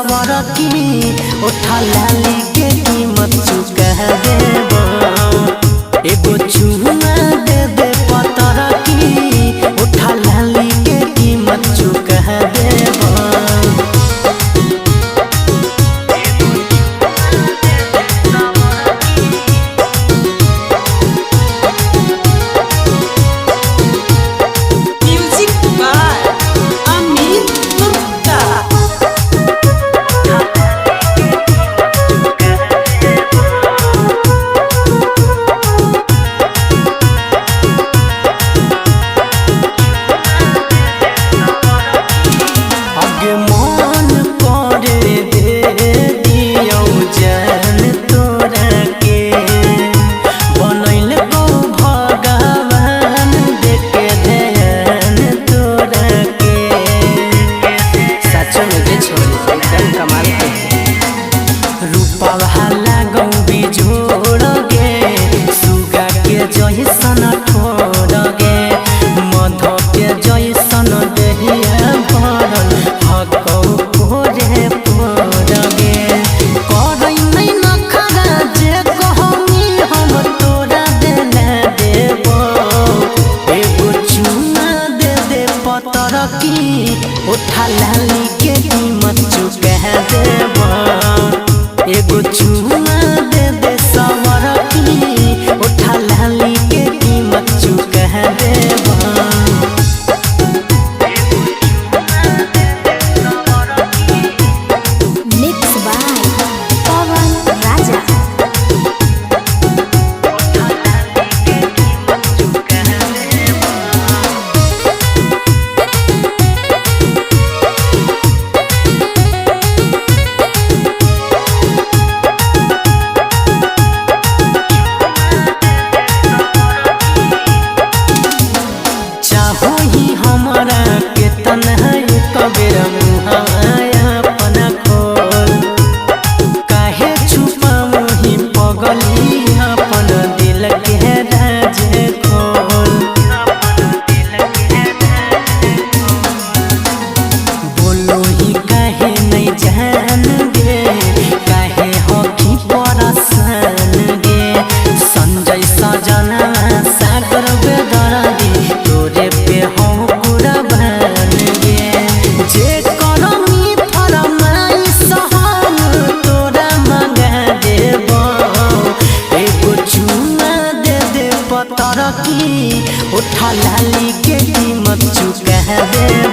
सवर की उठा लाली के कीमत चुका देबो। एगो चुमा दे दे पतर की उठा लाली के कीमत चुका देबो। जैसन ठोरगे मध के जैसन देहिया भरल हकौ कोरे पोरगे। करई नहीं नखरा जे कहमी हम तोरा देला देबो। एगो चुमा दे दे पतर की उठा लाली के कीमत चुका देबो। एगो चुमा दे दे सवर की उठा लाली के कीमत चुका देबो। मिक्स बाय पवन राजा। हमरा के तन्हा कबेर मुहाया अपना खोल काहे छुपाऊ ही पगली अपन दिल के राज खोल। बोलो ही काहे नहीं जान गे काहे हकी परसान गे। संजय सजना सागर बेदर्दी तोरे पे हम पतर की उठा लाली के कीमत चुका दे।